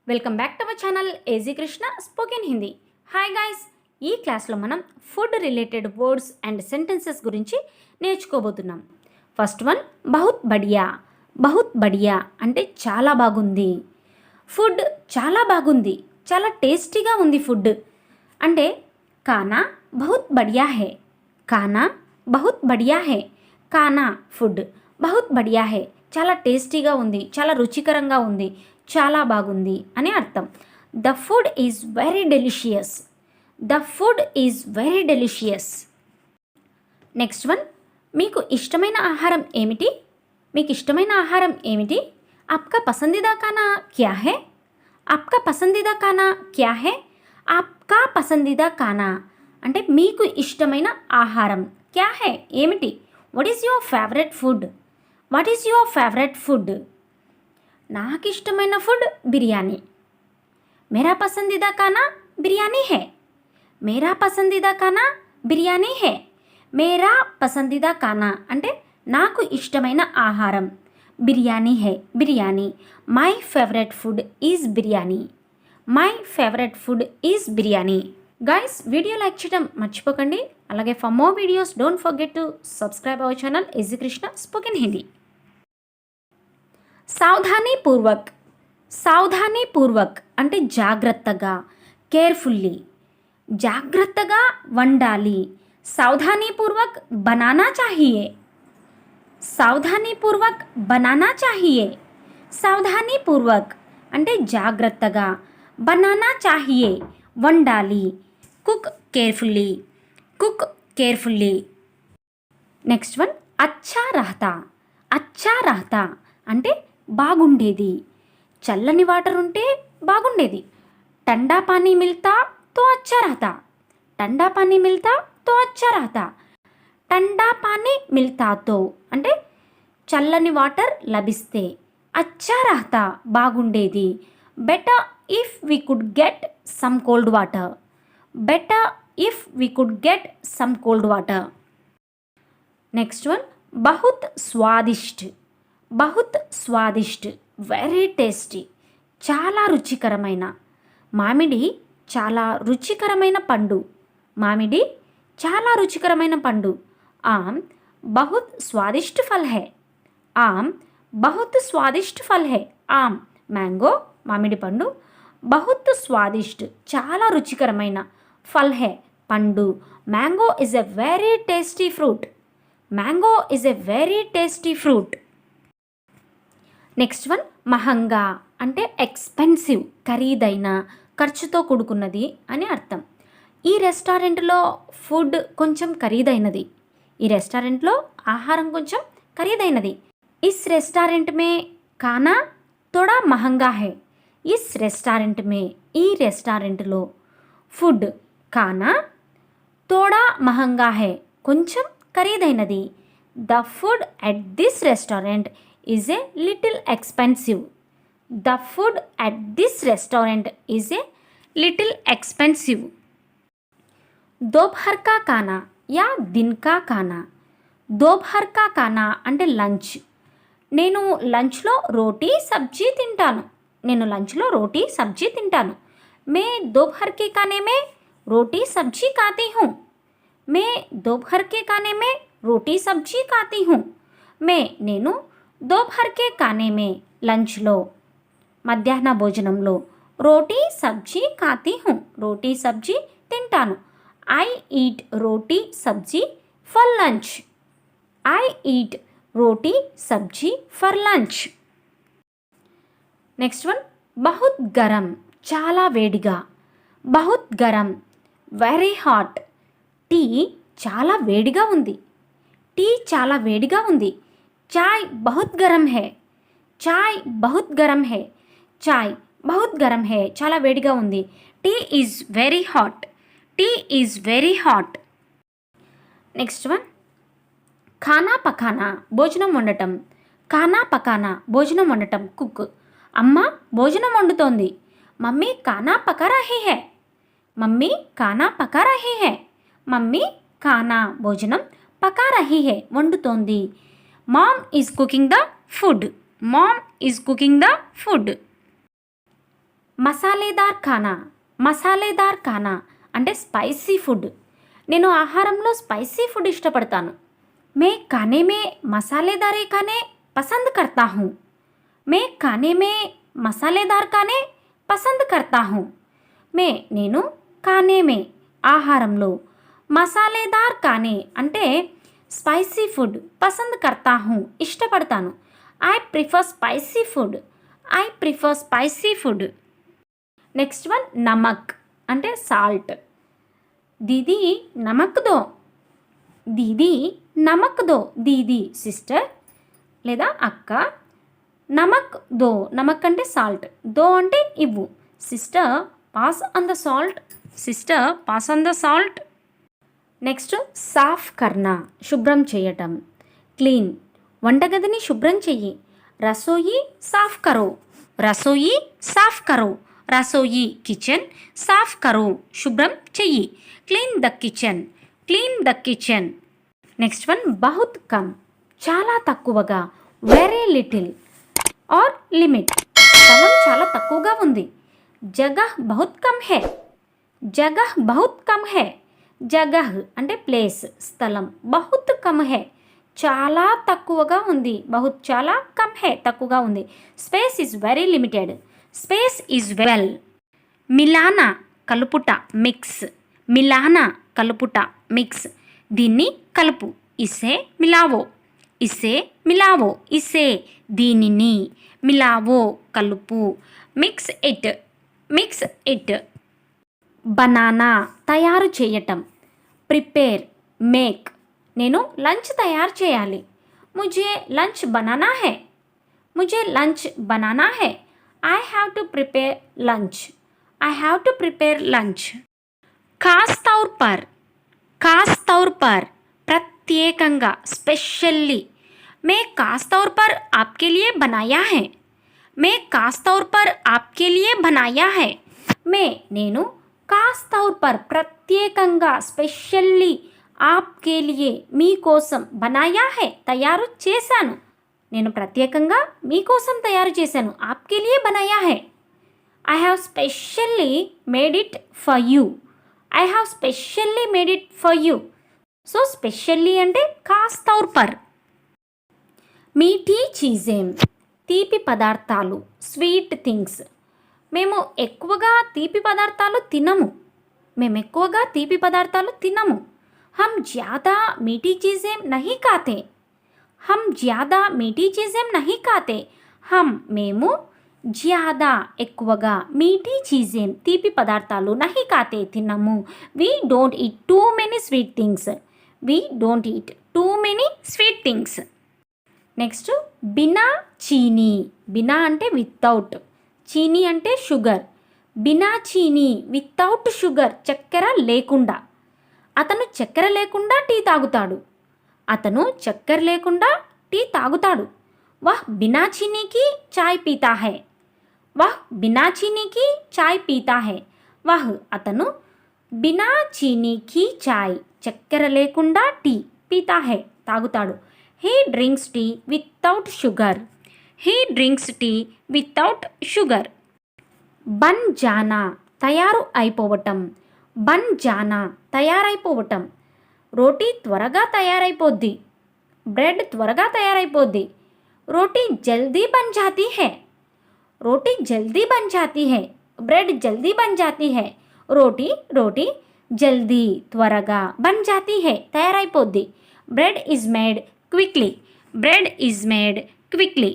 Welcome back to our channel AG Krishna spoken Hindi. Hi guys, ఈ క్లాస్లో మనం food related words and sentences గురించి నేర్చుకోబోతున్నాం. ఫస్ట్ వన్ బహుత్ బడియా. బహుత్ బడియా అంటే చాలా బాగుంది. ఫుడ్ చాలా బాగుంది, చాలా టేస్టీగా ఉంది ఫుడ్ అంటే ఖానా బహుత్ బడియా హే. ఖానా బహుత్ బడియా హే. ఖానా ఫుడ్, బహుత్ బడియా హే చాలా టేస్టీగా ఉంది, చాలా రుచికరంగా ఉంది, చాలా బాగుంది అని అర్థం. The food is very delicious. The food is very delicious. Next one మీకు ఇష్టమైన ఆహారం ఏమిటి? మీకు ఇష్టమైన ఆహారం ఏమిటి? ఆప్కా పసందీదా ఖానా క్యా హే? ఆప్కా పసందీదా ఖానా క్యా హే? ఆప్కా పసందీదా ఖానా అంటే మీకు ఇష్టమైన ఆహారం. క్యా హే ఏమిటి? What is your favourite food? What is your favourite food? నాకు ఇష్టమైన ఫుడ్ బిర్యానీ. మేరా పసందీదా ఖానా బిర్యానీ హే. మేరా పసందీదా ఖానా బిర్యానీ హే. మేరా పసందీదా ఖానా అంటే నాకు ఇష్టమైన ఆహారం బిర్యానీ హే. Biryani. My favourite food is biryani. My favourite food is biryani. Guys, video like చేయడం మర్చిపోకండి. అలాగే for more videos don't forget to subscribe our channel AG Krishna spoken Hindi. సావధానీపూర్వక్. సావధానీపూర్వక్ అంటే జాగ్రత్తగా, కేర్ఫుల్లీ. జాగ్రత్తగా వండాలి. సావధానీపూర్వక్ బనానా చాహియే. సావధానీపూర్వక్ బనానా చాహియే. సావధానీపూర్వక్ అంటే జాగ్రత్తగా, బనానా చాహియే వండాలి. Cook carefully. Cook carefully. Next one అచ్చా రహతా. అచ్చా రహతా అంటే బాగుండేది. చల్లని వాటర్ ఉంటే బాగుండేది. ठंडा पानी मिलता तो अच्छा रहता. ठंडा पानी मिलता तो अच्छा रहता. ठंडा पानी मिलता तो అంటే చల్లని వాటర్ లభిస్తే, అచ్చా రహతా బాగుండేది. Better if we could get some cold water. Better if we could get some cold water. Next one బహుత్ స్వాదిష్ట్. బహుత్ స్వాదిష్ట్ వెరీ టేస్టీ చాలా రుచికరమైన. మామిడి చాలా రుచికరమైన పండు. మామిడి చాలా రుచికరమైన పండు. ఆమ్ బహుత్ స్వాదిష్ట్ ఫల్ హై. ఆమ్ బహుత్ స్వాదిష్ట్ ఫల్ హై. ఆమ్ మ్యాంగో మామిడి పండు. బహుత్ స్వాదిష్ట్ చాలా రుచికరమైన. ఫల్ హై పండు. Mango is a very tasty fruit. Mango is a very tasty fruit. Next one మహంగా అంటే ఎక్స్పెన్సివ్, ఖరీదైన, ఖర్చుతో కూడుకున్నది అని అర్థం. ఈ రెస్టారెంట్లో ఫుడ్ కొంచెం ఖరీదైనది. ఈ రెస్టారెంట్లో ఆహారం కొంచెం ఖరీదైనది. ఇస్ రెస్టారెంట్ మే ఖానా తోడా మహంగా హై. ఇస్ రెస్టారెంట్ మే ఈ రెస్టారెంట్లో ఫుడ్ ఖానా తోడా మహంగా హై కొంచెం ఖరీదైనది. The food at this restaurant is a little expensive. The food at this restaurant is a little expensive. दोपहर का खाना या दिन का खाना. दोपहर का खाना అంటే లంచ్. నేను లంచ్లో రోటీ సబ్జీ తింటాను. నేను లంచ్లో రోటీ సబ్జీ తింటాను. मैं दोपहर के खाने में रोटी सब्जी खाती हूँ. मैं दोपहर के खाने में रोटी सब्जी खाती हूँ. నేను दोपहर के खाने में లంచ్లో, మధ్యాహ్న భోజనంలో రోటీ సబ్జీ ఖాతీ హూ రోటీ సబ్జీ తింటాను. I eat roti sabzi for lunch. I eat roti sabzi for lunch. Next one బహుత్ గరం చాలా వేడిగా. బహుత్ గరం వెరీ హాట్. టీ చాలా వేడిగా ఉంది. టీ చాలా వేడిగా ఉంది. चाय बहुत गरम है. चाय बहुत गरम है. चाय बहुत गरम है చాలా వేడిగా ఉంది. Tea is very hot. Tea is very hot. Next one ఖానా పకానా భోజనం వండటం. ఖానా పకానా భోజనం వండటం. కుక్ అమ్మ భోజనం వండుతోంది. మమ్మీ ఖానా పకా రహీ హై. మమ్మీ ఖానా పకా రహీ హై. మమ్మీ ఖానా భోజనం పకా రహీ హై వండుతోంది. Mom is cooking the food. Mom is cooking the food. మసాలేదార్ ఖానా. మసాలేదార్ ఖానా అంటే స్పైసీ ఫుడ్. నేను ఆహారంలో స్పైసీ ఫుడ్ ఇష్టపడతాను. మే ఖానే మే మసాలేదారే ఖానే పసంద్ కర్తా హూ. మే ఖానే మే మసాలేదార్ ఖానే పసంద్ కర్తా హూ. నేను ఖానే మే ఆహారంలో, మసాలేదార్ ఖానే అంటే స్పైసీ ఫుడ్, పసంద్ కర్తా హూ ఇష్టపడతాను. I prefer spicy food. I prefer spicy food. Next one నమక్ అంటే సాల్ట్. దీదీ నమక్ దో. దీదీ నమక్ దో. దీదీ సిస్టర్ లేదా అక్క. నమక్ దో. నమక్ అంటే సాల్ట్, దో అంటే ఇవ్వు. Sister pass on the salt. Sister pass on the salt. Next సాఫ్ కర్నా శుభ్రం చేయటం. క్లీన్ వంటగదిని శుభ్రం చెయ్యి. రసోయి సాఫ్ కరో. రసోయి సాఫ్ కరో. రసోయి కిచెన్ సాఫ్ కరో శుభ్రం చెయ్యి. Clean the kitchen. Clean the kitchen. Next one బహుత్ కమ్ చాలా తక్కువగా. వెరీ లిటిల్ ఆర్ లిమిట్ స్థలం చాలా తక్కువగా ఉంది. జగహ్ బహుత్ కమ్ హే. జగహ్ బహుత్ కమ్ హే. జగహ్ అంటే ప్లేస్, స్థలం. బహుత్ కమ్ హే చాలా తక్కువగా ఉంది. బహుత్ చాలా, కమ్ హే తక్కువగా ఉంది. Space is very limited. Space is well. మిలానా కలుపుట, మిక్స్. మిలానా కలుపుట, మిక్స్. దీన్ని కలుపు. ఇసే మిలావో. ఇసే మిలావో. ఇసే దీనిని. మిలావో కలుపు. Mix it. Mix it. బనానా తయారు చేయటం. ప్రిపేర్ మేక్ నేను లంచ్ తయారు చేయాలి. ముझे లంచ్ బనానా హే. ముझे లంచ్ బనానా హే. I have to prepare lunch. I have to prepare lunch. ఖాస్ తౌర్ పర్. ఖాస్ తౌర్ పర్ ప్రత్యేకంగా, స్పెషల్లీ. మే ఖాస్ తౌర్ పర్ ఆప్కే లియే బనాయా హై. మే ఖాస్ తౌర్ పర్ ఆప్కే లియే బనాయా హై. నేను ఖాస్ తౌర్ పర్ ప్రత్యేకంగా, స్పెషల్లీ, ఆప్కే లియే మీకోసం, బనాయా హై తయారు చేశాను. నేను ప్రత్యేకంగా మీకోసం తయారు చేశాను. ఆప్కే లియే బనాయా హై. I have specially made it for you. I have specially made it for you. So specially అంటే ఖాస్ తౌర్ పర్. మీఠీ చీజేం తీపి పదార్థాలు, స్వీట్ థింగ్స్. మేము ఎక్కువగా తీపి పదార్థాలు తినము. మేము ఎక్కువగా తీపి పదార్థాలు తినము. హమ్ జ్యాదా మీఠీ చీజేం నహీ ఖాతే. హమ్ జ్యాదా మీఠీ చీజేం నహీ ఖాతే. హమ్ మేము, జ్యాదా ఎక్కువగా, మీఠీ చీజేం తీపి పదార్థాలు, నహీ ఖాతే తినము. We don't eat too many sweet things. We don't eat too many sweet things. Next బినా చీనీ. బినా అంటే వితౌట్, చీనీ అంటే షుగర్. బినా చీనీ వితౌట్ షుగర్ చక్కెర లేకుండా. అతను చక్కెర లేకుండా టీ తాగుతాడు. అతను చక్కెర లేకుండా టీ తాగుతాడు. వహ్ బినా చీనీకి చాయ్ పీతా హై. వహ్ బినా చీనీకి చాయ్ పీతా హై. వహ్ అతను బినా చీనీకి చాయ్ చక్కెర లేకుండా టీ పీతా హై తాగుతాడు. He drinks tea without sugar. He drinks tea without sugar. బన్ జానా తయారు అయిపోవటం. బన్ జానా తయారైపోవటం. రోటీ త్వరగా తయారైపోద్ది. బ్రెడ్ త్వరగా తయారైపోద్ది. రోటీ జల్దీ బన్ జాతీ హై. రోటీ జల్దీ బన్ జాతీ హై. బ్రెడ్ జల్దీ బన్ జాతీ హై. రోటీ జల్దీ త్వరగా, బన్ జాతీ హై తయారైపోద్ది. Bread is made quickly. Bread is made quickly.